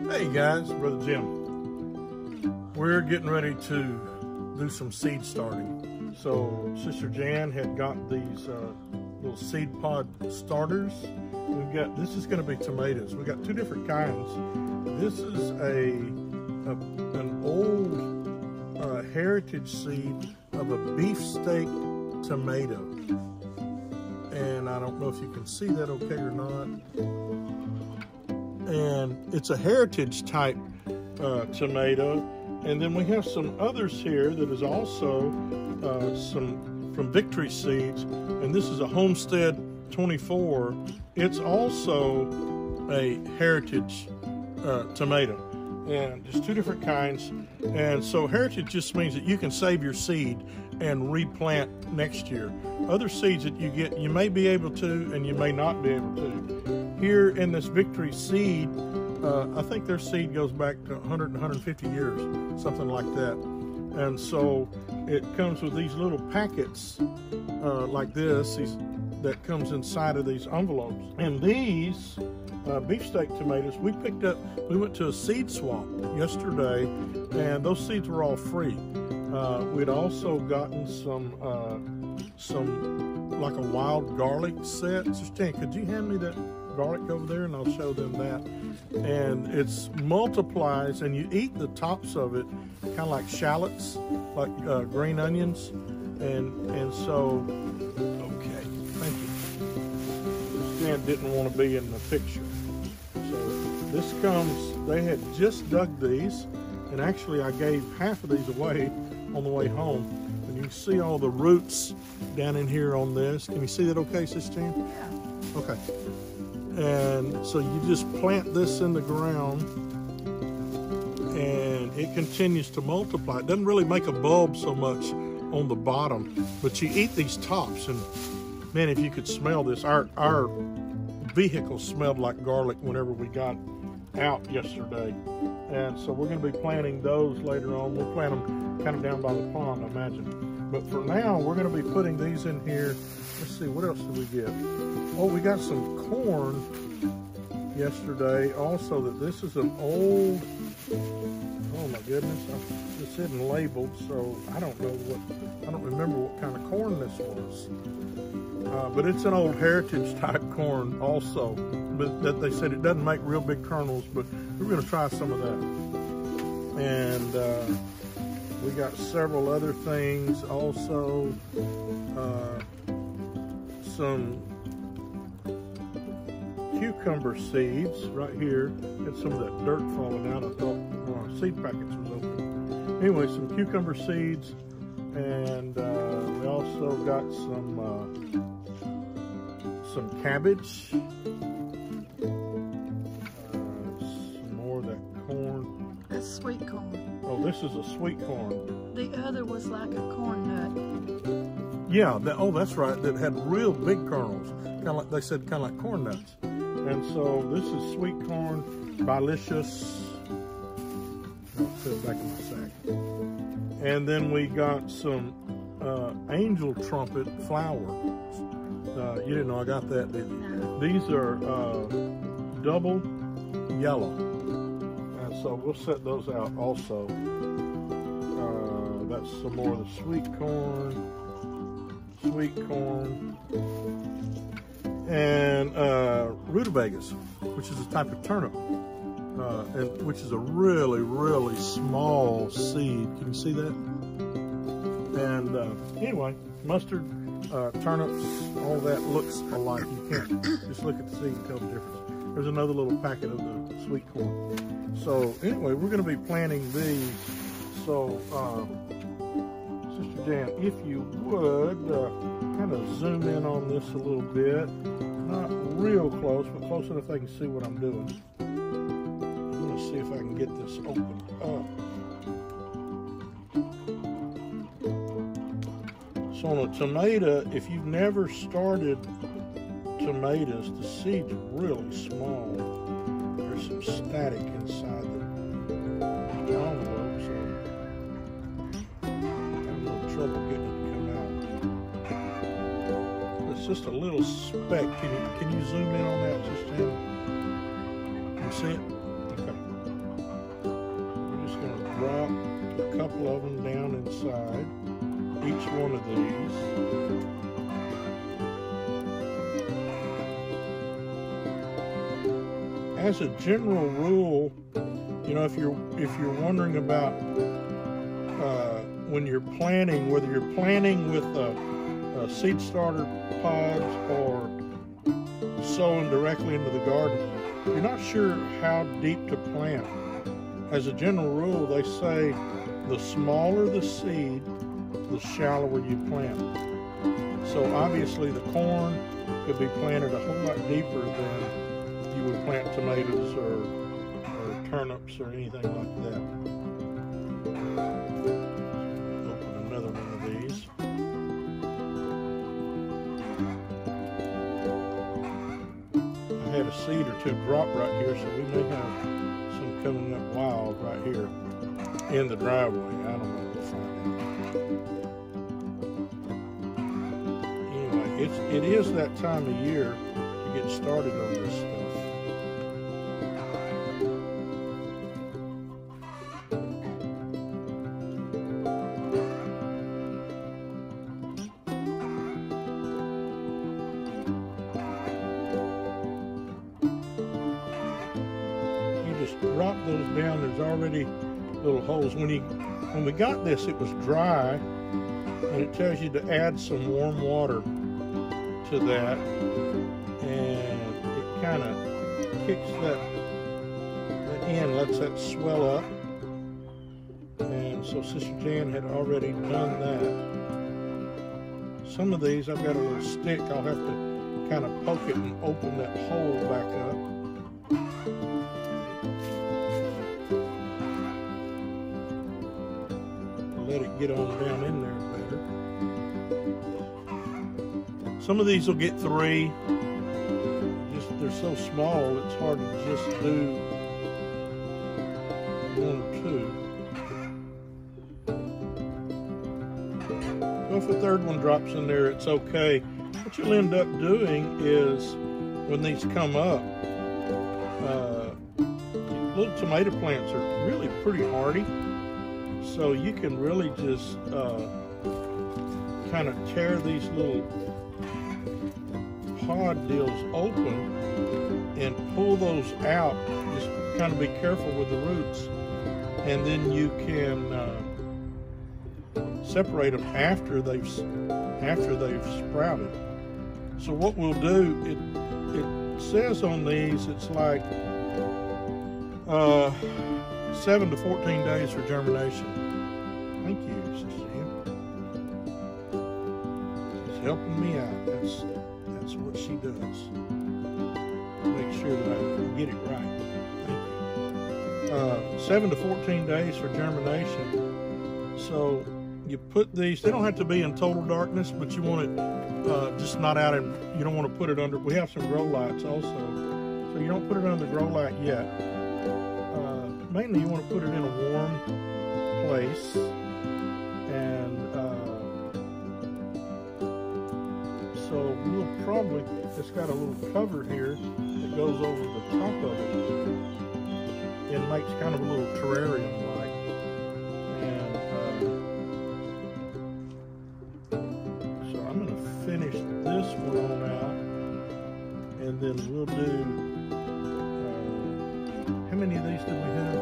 Hey guys, Brother Jim. We're getting ready to do some seed starting. So Sister Jan had got these little seed pod starters. This is going to be tomatoes. We got two different kinds. This is an old heritage seed of a beefsteak tomato. And I don't know if you can see that okay or not. And it's a heritage type tomato. And then we have some others here that is also some from Victory Seeds. And this is a Homestead 24. It's also a heritage tomato. And there's two different kinds. And so heritage just means that you can save your seed and replant next year. Other seeds that you get, you may be able to and you may not be able to. Here in this Victory Seed, I think their seed goes back to 100 and 150 years, something like that. And so it comes with these little packets like this that comes inside of these envelopes. And these beefsteak tomatoes, we went to a seed swap yesterday, and those seeds were all free. We'd also gotten some like a wild garlic set. So Stan, could you hand me that garlic over there and I'll show them that. And it's multiplies, and you eat the tops of it kind of like shallots, like green onions. And so, okay, thank you. Stan didn't want to be in the picture. So this comes, they had just dug these, and actually I gave half of these away on the way home. And you can see all the roots down in here on this. Can you see that okay, Sister Jan? Yeah. Okay. And so you just plant this in the ground and it continues to multiply. It doesn't really make a bulb so much on the bottom, but you eat these tops, and man, if you could smell this, our vehicle smelled like garlic whenever we got out yesterday. And so we're going to be planting those later on. We'll plant them kind of down by the pond, I imagine. But for now, we're going to be putting these in here. Let's see, what else did we get? Oh, we got some corn yesterday. Also, that this is an old, oh my goodness, this isn't labeled, so I don't remember what kind of corn this was. But it's an old heritage type corn also. But that they said it doesn't make real big kernels, but we're going to try some of that. And we got several other things also. Some cucumber seeds right here. Had some of that dirt falling out. I thought one of our seed packets was open. Anyway, some cucumber seeds, and we also got some cabbage. Some more of that corn. That's sweet corn. Oh, this is a sweet corn. The other was like a corn nut. Yeah, oh, that's right. That had real big kernels. Kind of like, they said, kind of like corn nuts. And so this is sweet corn, Bilicious. I'll put it back in my sack. And then we got some angel trumpet flowers. You didn't know I got that, did you? No. These are double yellow. And so we'll set those out also. That's some more of the sweet corn, and rutabagas, which is a type of turnip, and which is a really, really small seed. Can you see that? And anyway, mustard, turnips, all that looks alike. You can't just look at the seed and tell the difference. There's another little packet of the sweet corn. So anyway, we're going to be planting these. So Sister Jan, if you would kind of zoom in on this a little bit. Not real close, but close enough they can see what I'm doing. I'm going to see if I can get this opened up. So on a tomato, if you've never started tomatoes, the seed's really small. There's some static inside the envelope, so I'm having a little trouble getting it to come out. It's just a little speck. Can you zoom in on that, just Can you see it? Okay. drop a couple of them down inside each one of these. As a general rule, you know, if you're wondering about when you're planting, whether you're planting with seed starter pods or sowing directly into the garden, you're not sure how deep to plant. As a general rule, they say the smaller the seed, the shallower you plant. So obviously the corn could be planted a whole lot deeper than you would plant tomatoes or turnips or anything like that. Open another one of these. I had a seed or two drop right here, so we may have some coming up wild right here in the driveway. I don't know, we'll find out. Anyway, it is that time of year to get started on this stuff. Drop those down. There's already little holes. When we got this, it was dry, and it tells you to add some warm water to that, and it kind of kicks that in, lets that swell up. And so Sister Jan had already done that. Some of these, I've got a little stick. I'll have to kind of poke it and open that hole back up. Let it get on down in there better. Some of these will get 3. They're so small, it's hard to just do 1 or 2. So if a 3rd one drops in there, it's okay. What you'll end up doing is, when these come up, little tomato plants are really pretty hardy. So you can really just kind of tear these little pod deals open and pull those out. Just kind of be careful with the roots, and then you can separate them after they've sprouted. So what we'll do, it says on these it's like 7 to 14 days for germination. Thank you, Sister Ann. She's helping me out. That's what she does. Make sure that I get it right. Thank you. 7 to 14 days for germination. So you put these, they don't have to be in total darkness, but you want it just not out in, you don't want to put it under, we have some grow lights also. So you don't put it under the grow light yet. Mainly you want to put it in a warm place, and so we'll probably, it's got a little cover here that goes over the top of it and makes kind of a little terrarium like, and so I'm going to finish this one out, and then we'll do, how many of these did we have?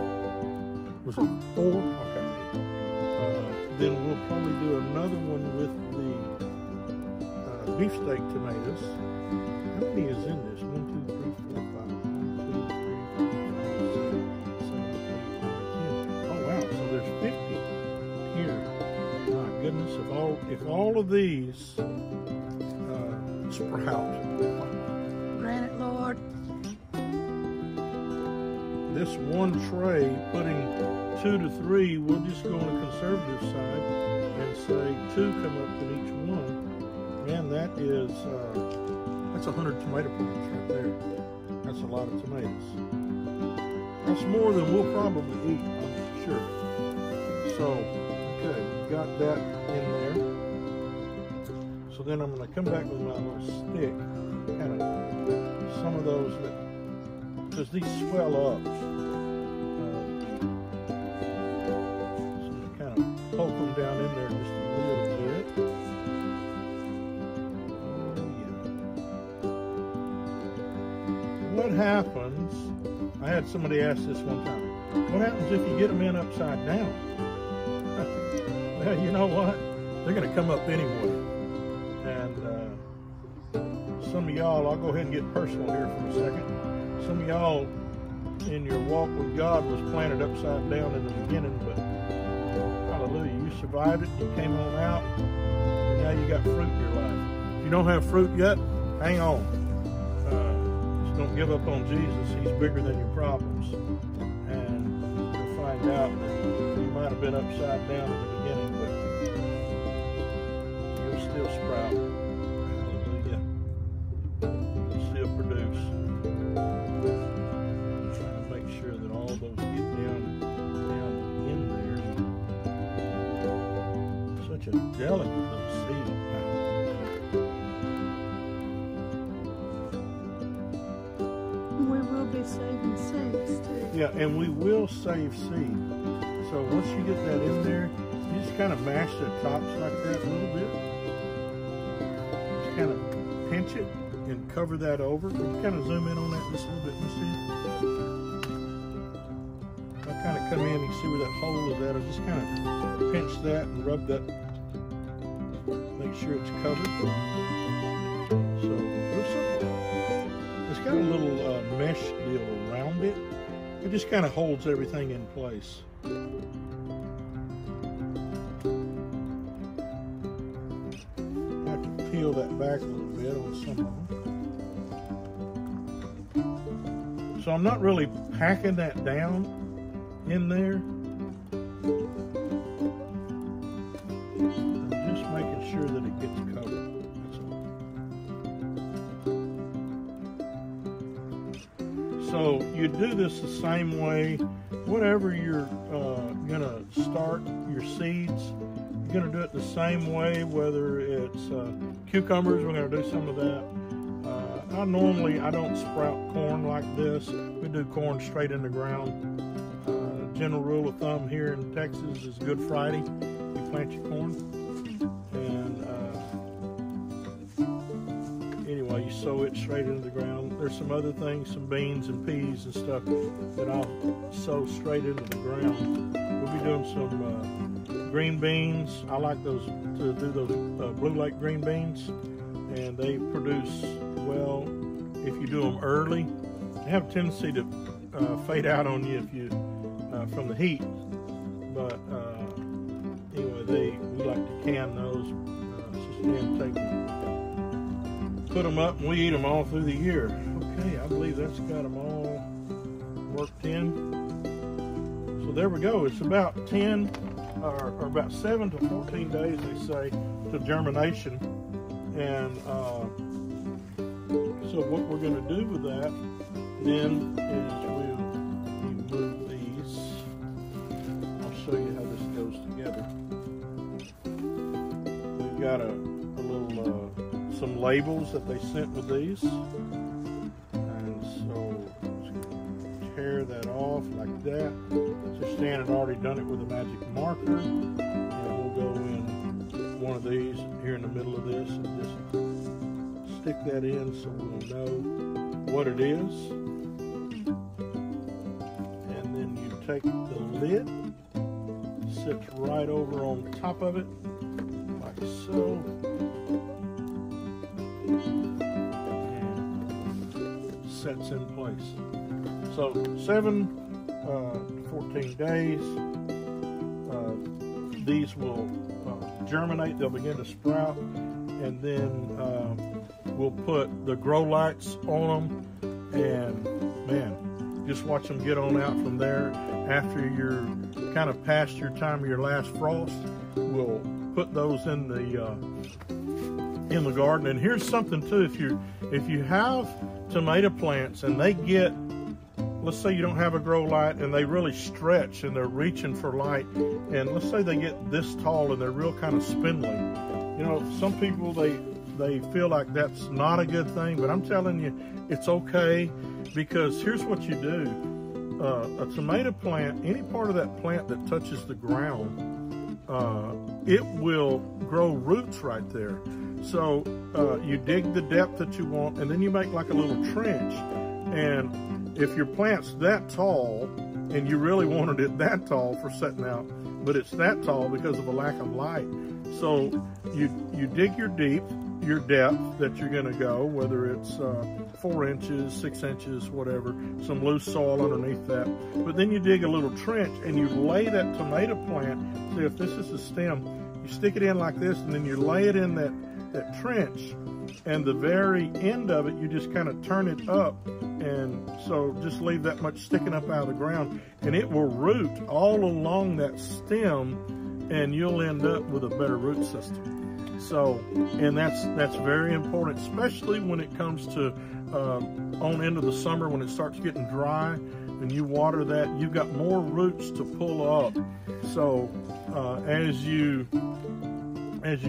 Was it 4? Okay. Then we'll probably do another one with the beefsteak tomatoes. How many is in this? 1, 2, 3, 4, 5. 1, 2, 3, 4, 5, 6, 7, 8, 9, 10. Oh wow! So there's 50 here. My goodness! If all of these sprout. Grant it, Lord. This one tray, putting 2 to 3, we'll just go on the conservative side and say 2 come up in each one. Man, that is, that's 100 tomato plants right there. That's a lot of tomatoes. That's more than we'll probably eat, I'm sure. So, okay, we've got that in there. So then I'm going to come back with my little stick, kind of, some of those that, because these swell up. what happens, I had somebody ask this one time, what happens if you get them in upside down? Well, you know what? They're going to come up anyway. And some of y'all, I'll go ahead and get personal here for a second. Some of y'all in your walk with God was planted upside down in the beginning, but hallelujah, you survived it, you came on out, and now you got fruit in your life. If you don't have fruit yet, hang on. Just don't give up on Jesus. He's bigger than your problems. And you'll find out that you might have been upside down in the beginning, but you'll still sprout. Hallelujah. You'll still produce. I'm trying to make sure that all those get down in there. Such a delicate little seed. We will be saving seeds too. Yeah, and we will save seed. So once you get that in there, you just kind of mash the tops like that a little bit. Just kind of pinch it and cover that over. We can kind of zoom in on that just a little bit. You see? I kind of come in and you see where that hole is at. I just kind of pinch that and rub that. Make sure it's covered. So real simple. It's got a little mesh deal around it. It just kind of holds everything in place. I have to peel that back a little bit on some of them. So I'm not really packing that down in there. I'm just making sure that it gets covered. So you do this the same way. Whatever you're gonna start your seeds, you're gonna do it the same way. Whether it's cucumbers, we're gonna do some of that. I don't sprout corn like this. We do corn straight in the ground. General rule of thumb here in Texas is Good Friday. You plant your corn, and anyway, you sow it straight into the ground. There's some other things, some beans and peas and stuff that I'll sow straight into the ground. We'll be doing some green beans. I like those to do those Blue Lake green beans, and they produce well if you do them early. They have a tendency to fade out on you if you from the heat, but anyway, we like to can those. Just then take them, put them up, and we eat them all through the year. Okay, I believe that's got them all worked in. So there we go. It's about 10 or about 7 to 14 days, they say, to germination. And so what we're going to do with that then is we'll remove these. I'll show you how this goes together. We've got a little some labels that they sent with these, and so just tear that off like that. So Stan had already done it with a magic marker, and we'll go in one of these here in the middle of this and just stick that in so we'll know what it is. And then you take the lid, sits right over on top of it like so. Sets in place. So 7 to 14 days, these will germinate, they'll begin to sprout, and then we'll put the grow lights on them, and man, just watch them get on out from there. After you're kind of past your time of your last frost, we'll put those in the garden. And here's something too, if you have tomato plants and they get, let's say you don't have a grow light and they really stretch and they're reaching for light, and let's say they get this tall and they're real kind of spindly. You know, some people, they feel like that's not a good thing, but I'm telling you, it's okay, because here's what you do. A tomato plant, any part of that plant that touches the ground, it will grow roots right there. So you dig the depth that you want, and then you make like a little trench, And if your plant's that tall, and you really wanted it that tall for setting out, but it's that tall because of a lack of light. So you dig your depth that you're gonna go, whether it's 4 inches, 6 inches, whatever, some loose soil underneath that. But then you dig a little trench and you lay that tomato plant. See, if this is the stem, you stick it in like this and then you lay it in that trench, and the very end of it, you just kind of turn it up, and so just leave that much sticking up out of the ground, and it will root all along that stem, and you'll end up with a better root system. So, and that's very important, especially when it comes to on into the summer when it starts getting dry, and you water that, you've got more roots to pull up. So as you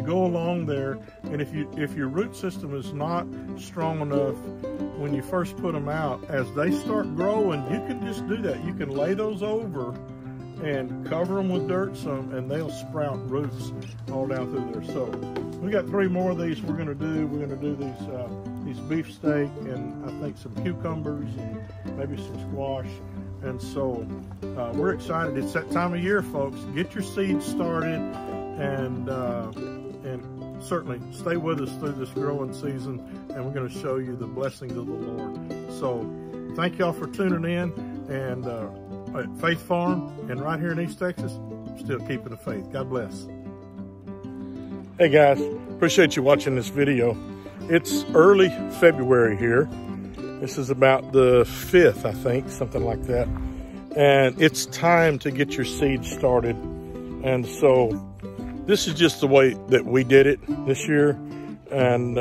go along there, and if your root system is not strong enough when you first put them out, as they start growing, you can just do that. You can lay those over and cover them with dirt some, and they'll sprout roots all down through there. So we got 3 more of these we're gonna do. We're gonna do these beefsteak, and I think some cucumbers and maybe some squash. And so we're excited. It's that time of year, folks. Get your seeds started, and certainly stay with us through this growing season, and we're going to show you the blessings of the Lord. So thank y'all for tuning in, and at Faith Farm and right here in East Texas, still keeping the faith. God bless. Hey guys, appreciate you watching this video. It's early February here. This is about the 5th, I think, something like that. And it's time to get your seeds started. And so this is just the way that we did it this year. And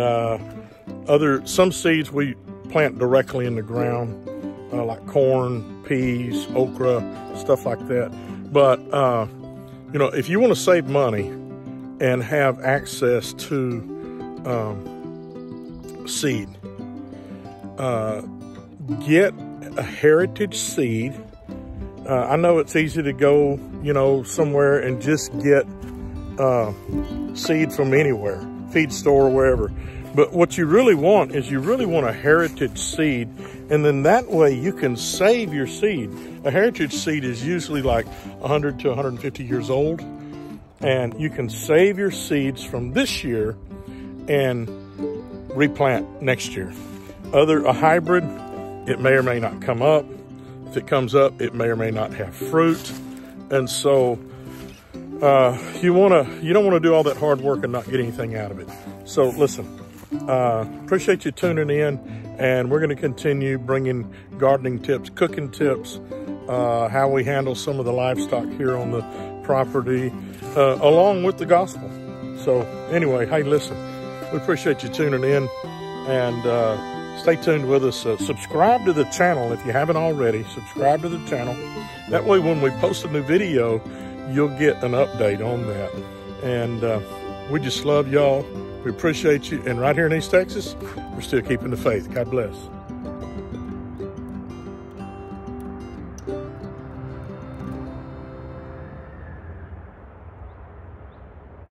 some seeds we plant directly in the ground, like corn, peas, okra, stuff like that. But, you know, if you want to save money and have access to seed, get a heritage seed. I know it's easy to go, you know, somewhere and just get seed from anywhere, feed store or wherever. But what you really want is you really want a heritage seed, and then that way you can save your seed. A heritage seed is usually like 100 to 150 years old, and you can save your seeds from this year and replant next year. A hybrid, it may or may not come up. If it comes up, it may or may not have fruit. And so you don't want to do all that hard work and not get anything out of it. So listen, appreciate you tuning in, and we're going to continue bringing gardening tips, cooking tips, how we handle some of the livestock here on the property, along with the gospel. So anyway, hey, listen, we appreciate you tuning in, and stay tuned with us. Subscribe to the channel if you haven't already. Subscribe to the channel. That way when we post a new video, you'll get an update on that. And we just love y'all. We appreciate you. And right here in East Texas, we're still keeping the faith. God bless.